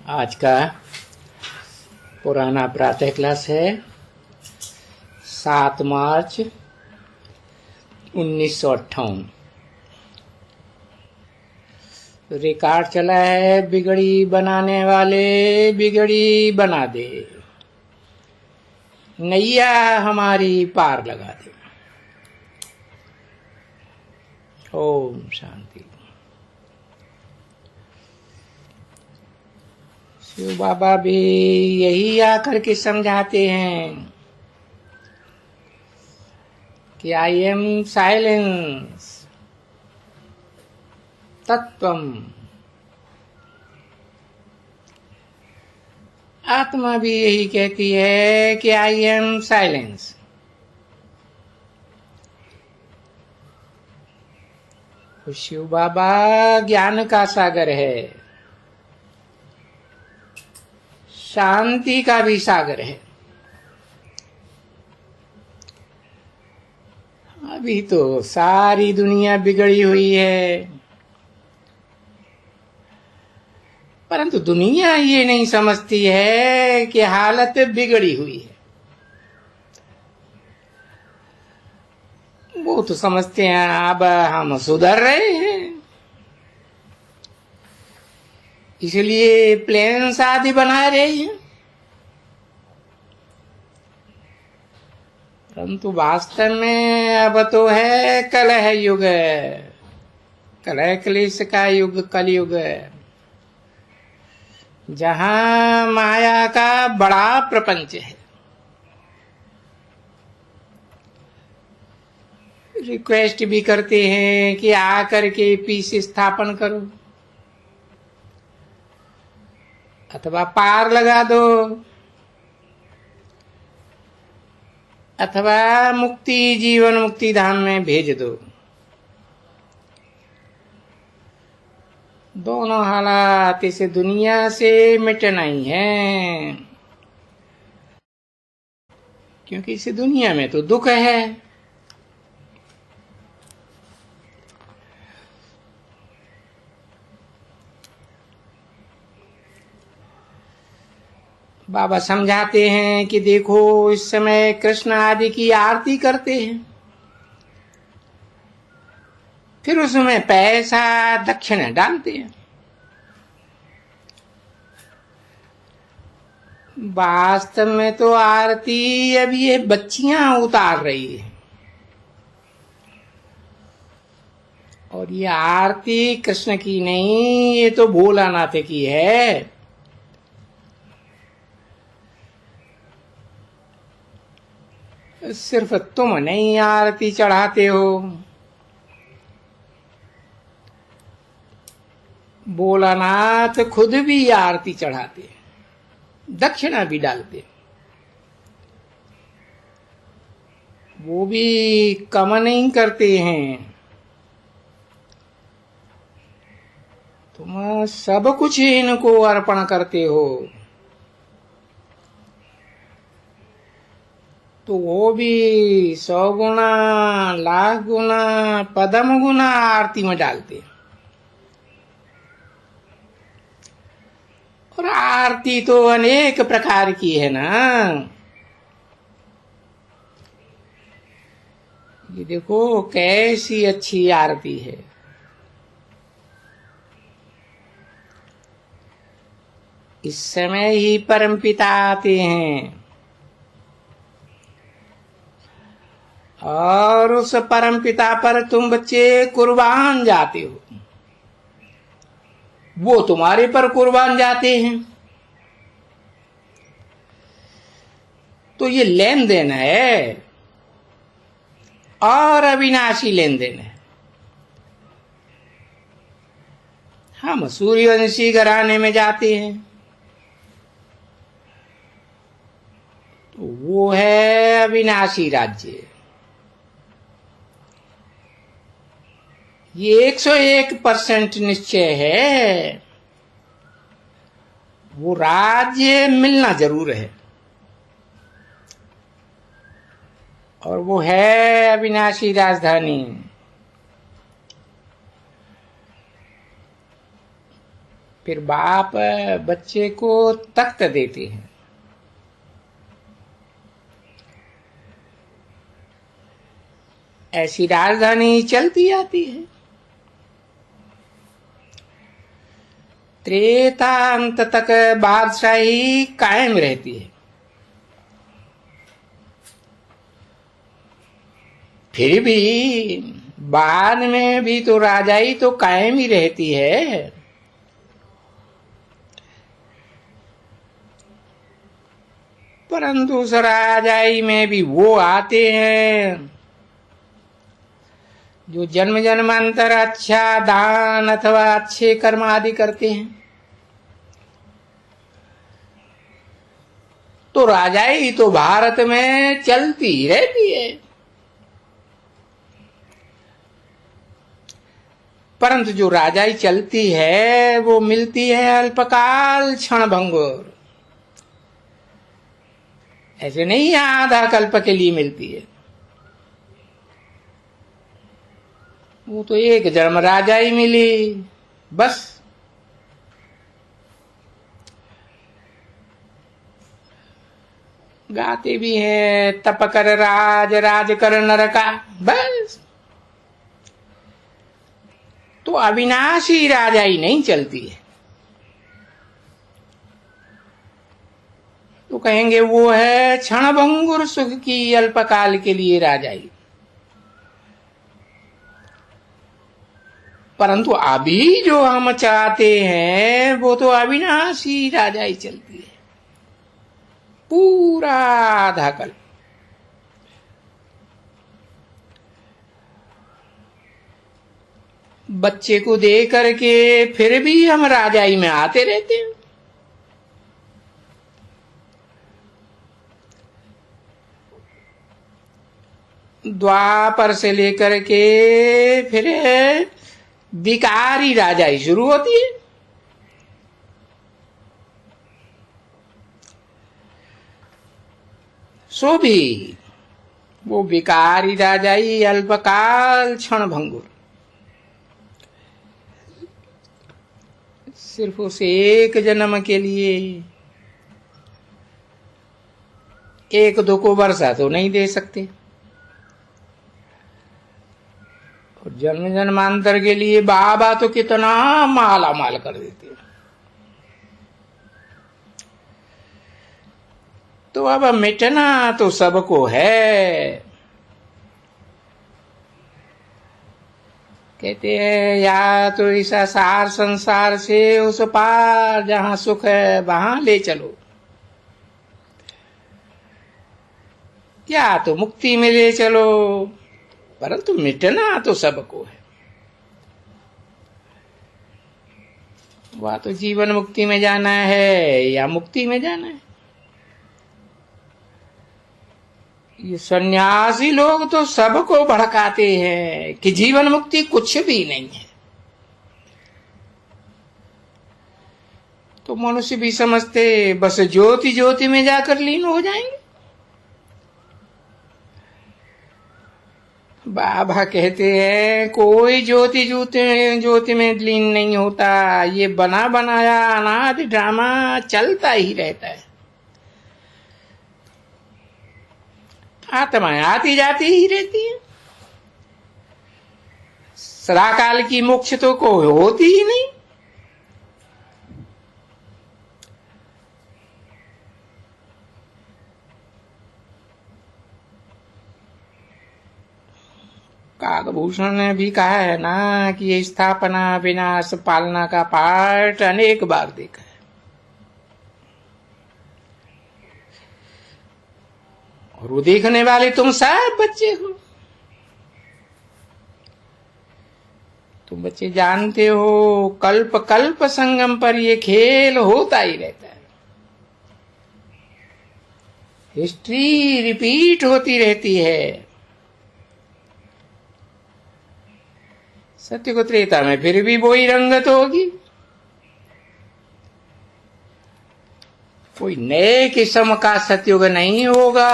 आज का पुराना प्रातः क्लास है 7 मार्च 1958। रिकॉर्ड चला है, बिगड़ी बनाने वाले बिगड़ी बना दे, नैया हमारी पार लगा दे। ओम शांति। शिव बाबा भी यही आकर के समझाते हैं कि आई एम साइलेंस तत्वम। आत्मा भी यही कहती है कि आई एम साइलेंस। शिव बाबा ज्ञान का सागर है, शांति का भी सागर है। अभी तो सारी दुनिया बिगड़ी हुई है, परंतु दुनिया ये नहीं समझती है कि हालत बिगड़ी हुई है। वो तो समझते हैं अब हम सुधर रहे हैं, इसलिए प्लेन शादी बना रहे हैं। परंतु वास्तव में अब तो है कलह युग, कलह क्लेश का युग, कलयुग, जहां माया का बड़ा प्रपंच है। रिक्वेस्ट भी करते हैं कि आकर के पीस स्थापन करो अथवा पार लगा दो अथवा मुक्ति जीवन मुक्ति धाम में भेज दो। दोनों हालात इस दुनिया से मिटना ही है, क्योंकि इस दुनिया में तो दुख है। बाबा समझाते हैं कि देखो, इस समय कृष्ण आदि की आरती करते हैं, फिर उसमें पैसा दक्षिणा डालते हैं। वास्तव में तो आरती अब ये बच्चियां उतार रही है, और ये आरती कृष्ण की नहीं, ये तो भोलानाथ की है। सिर्फ तुम नहीं आरती चढ़ाते हो, भोलानाथ खुद भी आरती चढ़ाते, दक्षिणा भी डालते। वो भी कम नहीं करते हैं। तुम सब कुछ इनको अर्पण करते हो, तो वो भी 100 गुना, लाख गुना, पदम गुना आरती में डालते। और आरती तो अनेक प्रकार की है ना। ये देखो कैसी अच्छी आरती है। इस समय ही परमपिता आते हैं और उस परमपिता पर तुम बच्चे कुर्बान जाते हो, वो तुम्हारे पर कुर्बान जाते हैं। तो ये लेन देन है, और अविनाशी लेन देन है। हम सूर्यवंशी घराने में जाते हैं, तो वो है अविनाशी राज्य। ये 101% निश्चय है, वो राज्य मिलना जरूर है, और वो है अविनाशी राजधानी। फिर बाप बच्चे को तख्त देते हैं। ऐसी राजधानी चलती आती है। त्रेता अंत तक बादशाही कायम रहती है। फिर भी बाद में भी तो राजाई तो कायम ही रहती है। परंतु उस राजाई में भी वो आते हैं जो जन्म जन्मांतर अच्छा दान अथवा अच्छे कर्म आदि करते हैं। तो राजाई तो भारत में चलती रहती है, परंतु जो राजाई चलती है वो मिलती है अल्पकाल क्षणभंगुर। ऐसे नहीं आधा कल्प के लिए मिलती है। वो तो एक जन्म राजाई मिली बस। गाते भी है तप कर राज राज कर नरका, बस। तो अविनाशी राजाई नहीं चलती है। तो कहेंगे वो है क्षणभंगुर सुख की अल्पकाल के लिए राजाई। परंतु अभी जो हम चाहते हैं वो तो अविनाशी राजाई चलती है, पूरा आधा कल्प। बच्चे को दे करके फिर भी हम राजाई में आते रहते हैं। द्वापर से लेकर के फिर विकारी राजाई शुरू होती है। सो भी वो विकारी राजाई अल्पकाल क्षणभंगुर। सिर्फ उस एक जन्म के लिए एक दो को वर्षा तो नहीं दे सकते, और जन्म जन्मांतर के लिए बाबा तो कितना माला माल कर देते हैं। तो अब मिटना तो सबको है। कहते हैं या तो इस सार संसार से उस पार जहां सुख है वहां ले चलो, या तो मुक्ति में ले चलो, परंतु मिटना तो सबको है। वह तो जीवन मुक्ति में जाना है या मुक्ति में जाना है। ये सन्यासी लोग तो सबको भड़काते हैं कि जीवन मुक्ति कुछ भी नहीं है। तो मनुष्य भी समझते बस ज्योति ज्योति में जाकर लीन हो जाएंगे। बाबा कहते हैं कोई ज्योति ज्योति में लीन नहीं होता। ये बना बनाया अनादि ड्रामा चलता ही रहता है। आत्माएं आती जाती ही रहती है। सदाकाल की मोक्ष तो कोई होती ही नहीं। काकभूषण ने भी कहा है ना कि ये स्थापना विनाश पालना का पाठ अनेक बार देखा है। और वो देखने वाले तुम सब बच्चे हो। तुम बच्चे जानते हो कल्प कल्प संगम पर ये खेल होता ही रहता है। हिस्ट्री रिपीट होती रहती है। सत्य को त्रेता में फिर भी वही रंगत होगी। कोई नए किस्म का सतयुग नहीं होगा।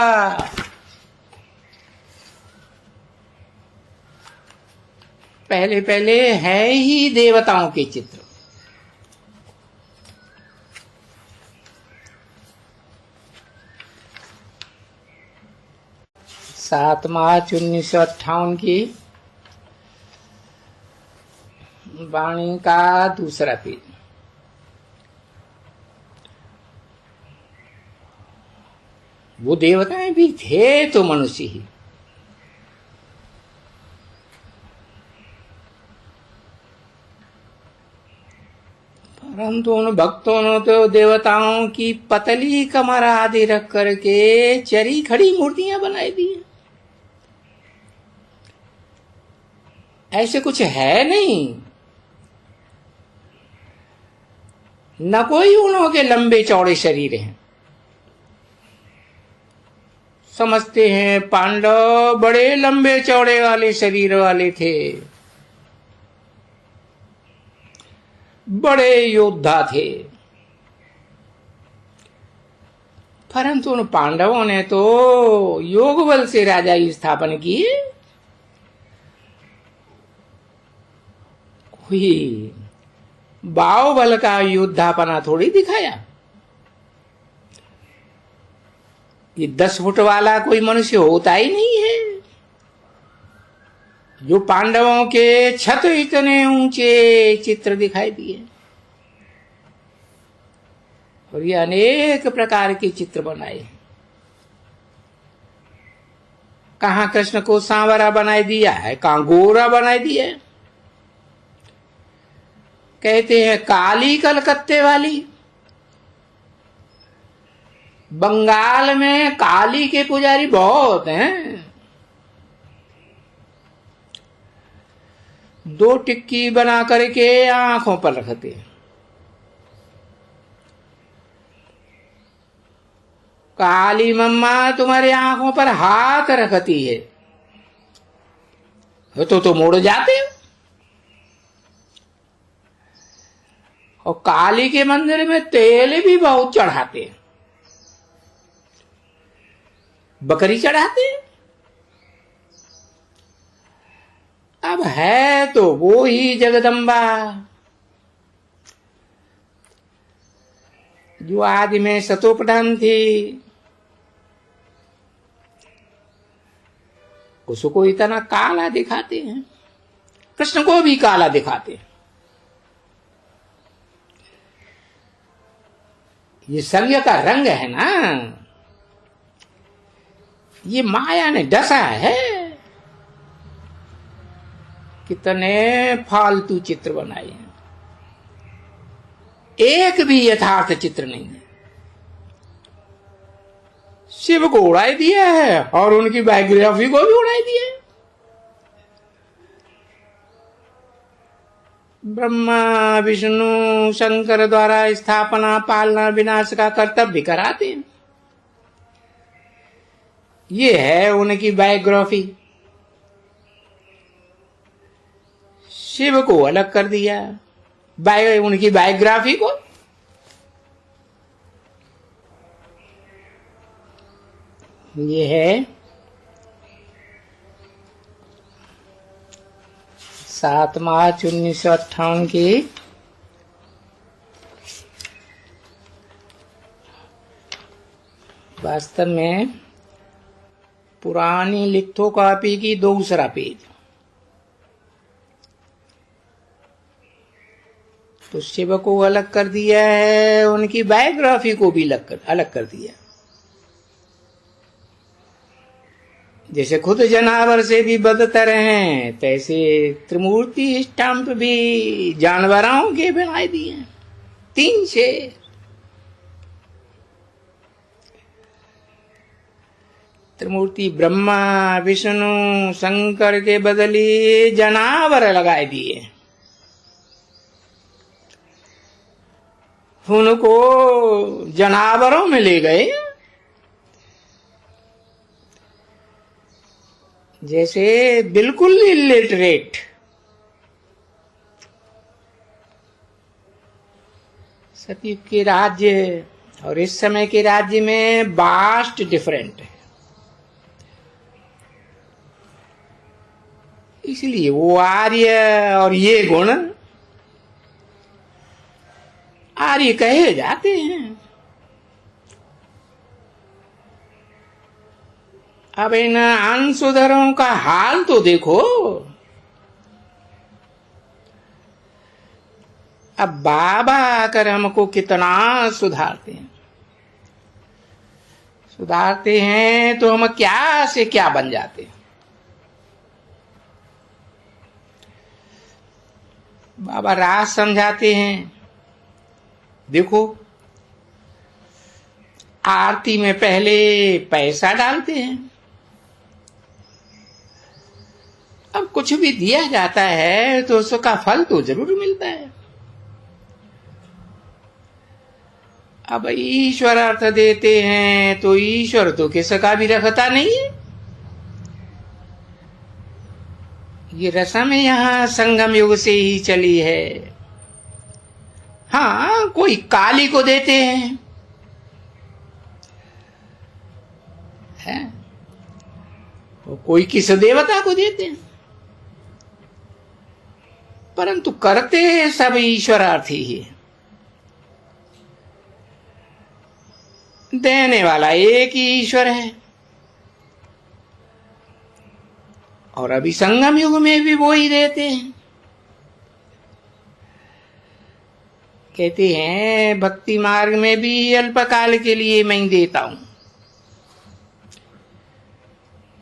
पहले पहले है ही देवताओं के चित्र। 7 मार्च 1958 की वाणी का दूसरा पेज। वो देवताएं भी थे तो मनुष्य ही। परंतु उन भक्तों ने तो देवताओं की पतली कमर आदि रख करके चरी खड़ी मूर्तियां बनाई दी। ऐसे कुछ है नहीं, न कोई उनके लंबे चौड़े शरीर हैं। समझते हैं पांडव बड़े लंबे चौड़े वाले शरीर वाले थे, बड़े योद्धा थे। परंतु उन पांडवों ने तो योग बल से राजाई स्थापन की। कोई बाहुबल का योद्धापना थोड़ी दिखाया। ये 10 फुट वाला कोई मनुष्य होता ही नहीं है। जो पांडवों के छत इतने ऊंचे चित्र दिखाई दिए, और ये अनेक प्रकार के चित्र बनाए। कहां कृष्ण को सांवरा बनाई दिया है, कहां गोरा बनाई दिया है। कहते हैं काली कलकत्ते वाली। बंगाल में काली के पुजारी बहुत हैं। 2 टिक्की बना करके आंखों पर रखते हैं। काली मम्मा तुम्हारे आंखों पर हाथ रखती है तो मुड़ जाते हो। और काली के मंदिर में तेल भी बहुत चढ़ाते हैं, बकरी चढ़ाते हैं। अब है तो वो ही जगदम्बा जो आदि में सतोप्रधान थी। उसको इतना काला दिखाते हैं, कृष्ण को भी काला दिखाते हैं। ये संग का रंग है ना, ये माया ने डसा है। कितने फालतू चित्र बनाए हैं, एक भी यथार्थ चित्र नहीं है। शिव को उड़ाई दिया है और उनकी बायोग्राफी को भी उड़ाई दिया है। ब्रह्मा विष्णु शंकर द्वारा स्थापना पालना विनाश का कर्तव्य कराते हैं। ये है उनकी बायोग्राफी। शिव को अलग कर दिया, उनकी बायोग्राफी को। ये है 7 मार्च 1958 की वास्तव में पुरानी लिथोकॉपी की दूसरा पेज। तो शिव को अलग कर दिया है, उनकी बायोग्राफी को भी अलग कर दिया। जैसे खुद जनावर से भी बदतर हैं, तैसे त्रिमूर्ति स्टैंप भी जानवरों के बनाए दिए हैं। 3 शेर। त्रिमूर्ति ब्रह्मा विष्णु शंकर के बदले जनावर लगाए दिए। उनको जनावरों में ले गए। जैसे बिल्कुल इलिटरेट। सतयुग के राज्य और इस समय के राज्य में वास्ट डिफरेंट है। इसलिए वो आर्य और ये गुण आर्य कहे जाते हैं। अब इन अंशुधरों का हाल तो देखो। अब बाबा आकर हमको कितना सुधारते हैं। सुधारते हैं तो हम क्या से क्या बन जाते हैं। बाबा राज समझाते हैं। देखो, आरती में पहले पैसा डालते हैं। अब कुछ भी दिया जाता है तो उसका फल तो जरूर मिलता है। अब ईश्वर अर्थ देते हैं तो ईश्वर तो किसका भी रखता नहीं है। ये रस्म यहाँ संगम युग से ही चली है। हाँ, कोई काली को देते हैं, है? तो कोई किस देवता को देते हैं, परंतु करते सब ईश्वरार्थ ही है। देने वाला एक ही ईश्वर है। और अभी संगम युग में भी वो ही देते हैं। कहते हैं भक्ति मार्ग में भी अल्पकाल के लिए मैं देता हूं।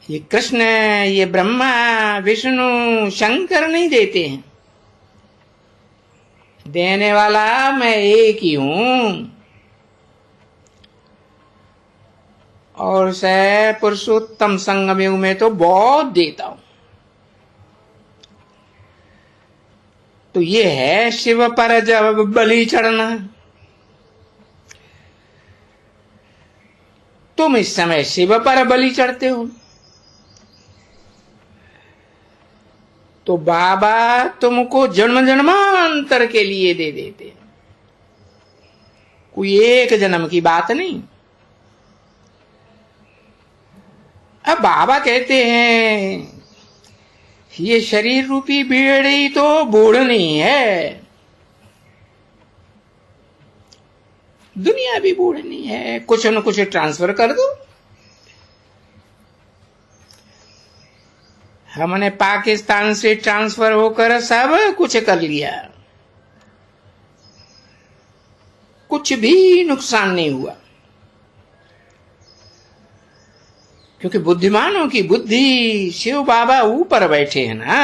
ये कृष्ण, ये ब्रह्मा, विष्णु, शंकर नहीं देते हैं। देने वाला मैं एक ही हूं। और से पुरुषोत्तम संगम युग में तो बहुत देता हूं। तो ये है शिव पर जब बलि चढ़ना। तुम इस समय शिव पर बलि चढ़ते हो तो बाबा तुमको जन्म जन्मांतर के लिए दे देते हैं। कोई एक जन्म की बात नहीं। अब बाबा कहते हैं ये शरीर रूपी बेड़ी तो बूढ़नी है, दुनिया भी बूढ़नी है, कुछ न कुछ ट्रांसफर कर दो। हमने पाकिस्तान से ट्रांसफर होकर सब कुछ कर लिया, कुछ भी नुकसान नहीं हुआ, क्योंकि बुद्धिमानों की बुद्धि शिव बाबा ऊपर बैठे हैं ना।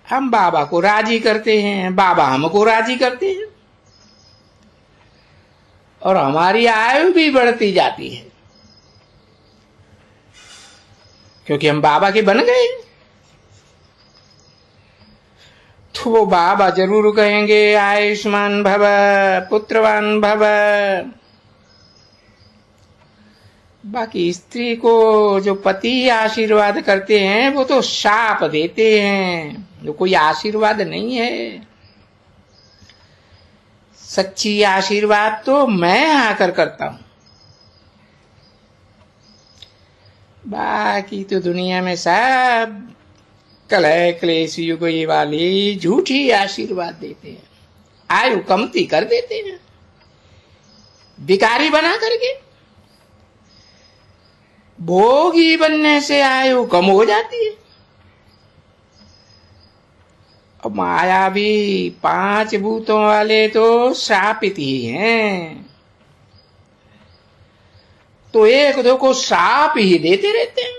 हम बाबा को राजी करते हैं, बाबा हमको राजी करते हैं, और हमारी आयु भी बढ़ती जाती है, क्योंकि हम बाबा के बन गए। तो वो बाबा जरूर कहेंगे आयुष्मान भव, पुत्रवान भव। बाकी स्त्री को जो पति आशीर्वाद करते हैं वो तो शाप देते हैं, जो कोई आशीर्वाद नहीं है। सच्ची आशीर्वाद तो मैं आकर करता हूं। बाकी तो दुनिया में सब कलह क्लेश युग ये वाली झूठी आशीर्वाद देते हैं, आयु कमती कर देते हैं, भिखारी बना करके। भोगी बनने से आयु कम हो जाती है। और माया भी 5 भूतों वाले तो श्रापित ही हैं, तो एक दो को श्राप ही देते रहते हैं।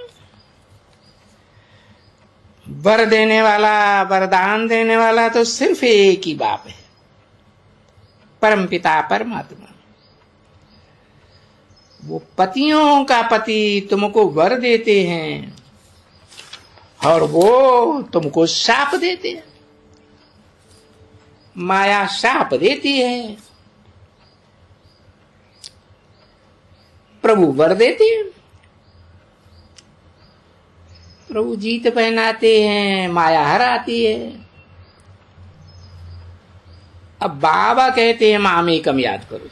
वर देने वाला, वरदान देने वाला तो सिर्फ एक ही बाप है, परम पिता परमात्मा। वो पतियों का पति तुमको वर देते हैं और वो तुमको शाप देते हैं। माया शाप देती है, प्रभु वर देते हैं। प्रभु जीत पहनाते हैं, माया हराती है। अब बाबा कहते हैं मामेकम याद करो।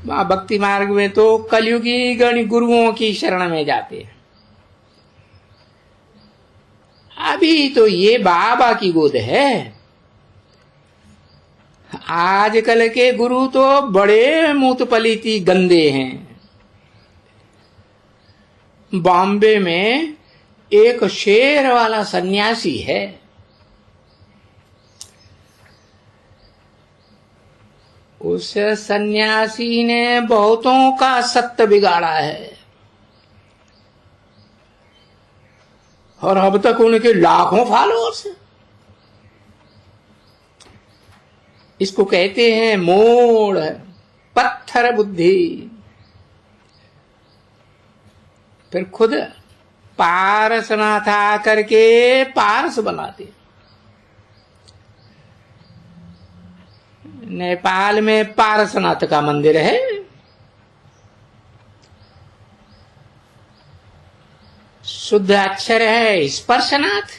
वहां भक्ति मार्ग में तो कलयुगी गण गुरुओं की शरण में जाते हैं। अभी तो ये बाबा की गोद है, आजकल के गुरु तो बड़े मूतपलीती गंदे हैं। बॉम्बे में एक शेर वाला सन्यासी है, उस सन्यासी ने बहुतों का सत्य बिगाड़ा है और अब तक उनके लाखों फॉलोअर्स हैं। इसको कहते हैं मोड़, पत्थर बुद्धि। फिर खुद पारसनाथ आकर के पारस बनाते। नेपाल में पारसनाथ का मंदिर है। शुद्ध अक्षर है स्पर्शनाथ,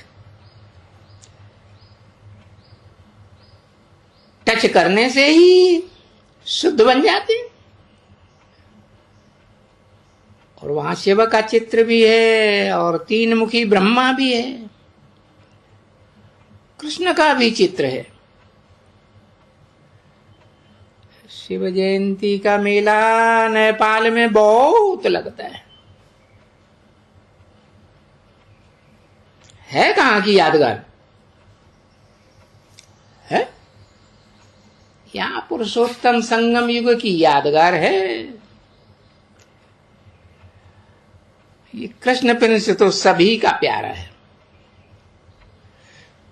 टच करने से ही शुद्ध बन जाते। और वहां शिव का चित्र भी है और तीन मुखी ब्रह्मा भी है, कृष्ण का भी चित्र है। शिव जयंती का मेला नेपाल में बहुत लगता है कहां की यादगार है? यहाँ पुरुषोत्तम संगम युग की यादगार है। ये कृष्ण प्रिंस तो सभी का प्यारा है,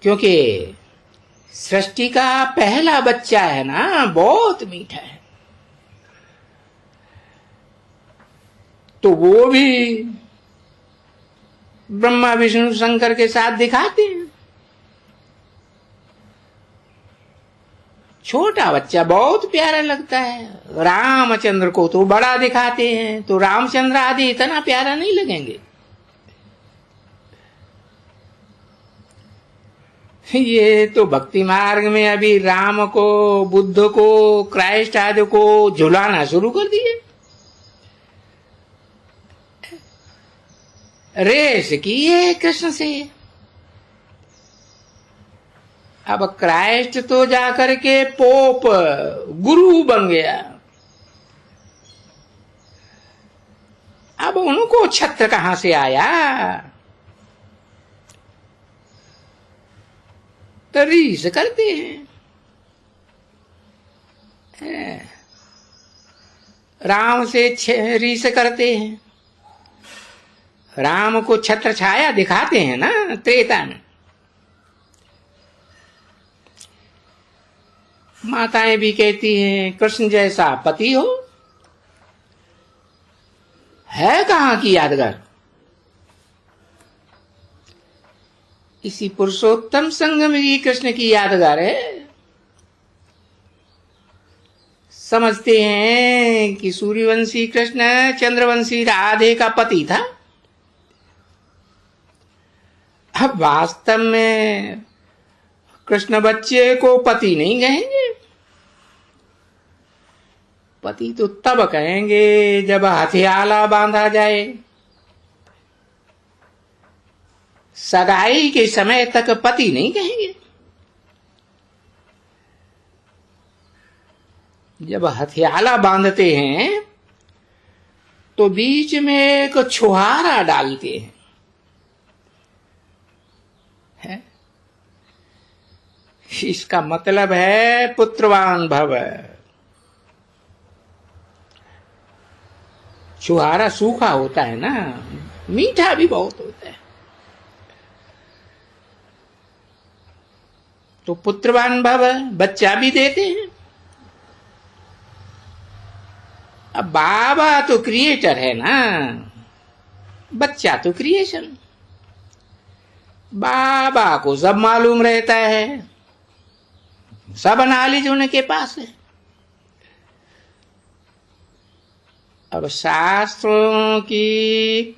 क्योंकि सृष्टि का पहला बच्चा है ना, बहुत मीठा है। तो वो भी ब्रह्मा विष्णु शंकर के साथ दिखाते हैं। छोटा बच्चा बहुत प्यारा लगता है। रामचंद्र को तो बड़ा दिखाते हैं, तो रामचंद्र आदि इतना प्यारा नहीं लगेंगे। ये तो भक्ति मार्ग में अभी राम को, बुद्ध को, क्राइस्ट आदि को झुलाना शुरू कर दिए। रेस की है कृष्ण से। अब क्राइस्ट तो जाकर के पोप गुरु बन गया। अब उनको छत्र कहां से आया? तो रीस करते हैं। राम से रीस करते हैं। राम को छत्र छाया दिखाते हैं ना त्रेता में। माताएं भी कहती हैं कृष्ण जैसा पति हो। है कहां की यादगार? इसी पुरुषोत्तम संगम की कृष्ण की यादगार है। समझते हैं कि सूर्यवंशी कृष्ण चंद्रवंशी राधे का पति था। अब वास्तव में कृष्ण बच्चे को पति नहीं कहेंगे। पति तो तब कहेंगे जब हथियाला बांधा जाए। सगाई के समय तक पति नहीं कहेंगे। जब हथियाला बांधते हैं तो बीच में एक छुहारा डालते हैं, है? इसका मतलब है पुत्रवान भव। छुहारा सूखा होता है ना, मीठा भी बहुत होता है। तो पुत्रवान भव, बच्चा भी देते हैं। अब बाबा तो क्रिएटर है ना, बच्चा तो क्रिएशन। बाबा को सब मालूम रहता है, सब नॉलेज उनके पास है। अब शास्त्रों की,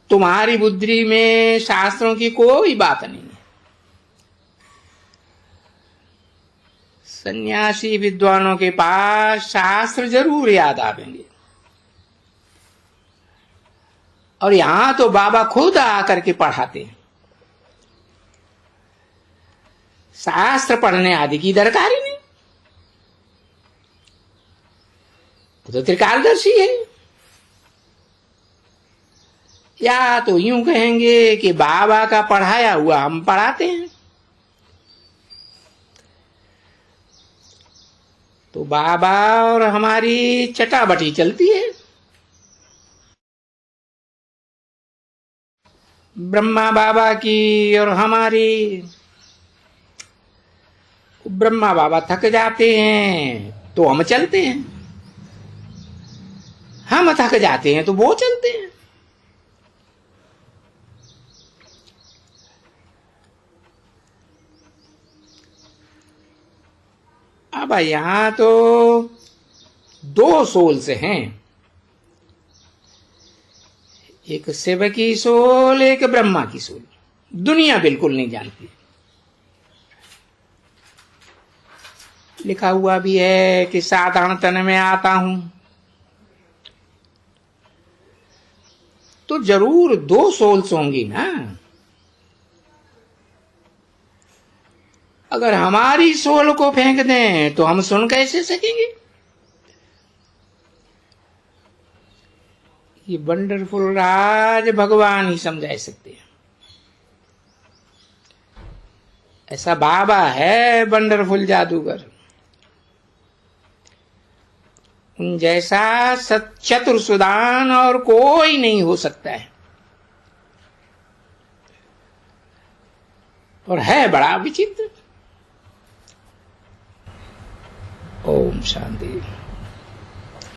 तुम्हारी बुद्धि में शास्त्रों की कोई बात नहीं है। सन्यासी विद्वानों के पास शास्त्र जरूर याद आवेंगे। और यहां तो बाबा खुद आकर के पढ़ाते हैं। शास्त्र पढ़ने आदि की दरकार ही नहीं। वो तो त्रिकालदर्शी है। या तो यूं कहेंगे कि बाबा का पढ़ाया हुआ हम पढ़ाते हैं। तो बाबा और हमारी चटाबटी चलती है। ब्रह्मा बाबा की और हमारी। ब्रह्मा बाबा थक जाते हैं तो हम चलते हैं, हम थक जाते हैं तो वो चलते हैं। अब यहां तो दो सोल्स हैं, एक शिव की सोल, एक ब्रह्मा की सोल। दुनिया बिल्कुल नहीं जानती। लिखा हुआ भी है कि साधारण तन में आता हूं, तो जरूर दो सोल्स होंगी ना। अगर हमारी सोल को फेंक दें तो हम सुन कैसे सकेंगे? ये वंडरफुल राज भगवान ही समझा सकते हैं। ऐसा बाबा है वंडरफुल जादूगर, उन जैसा चतुर सुदान और कोई नहीं हो सकता है। और है बड़ा विचित्र। ओम शांति।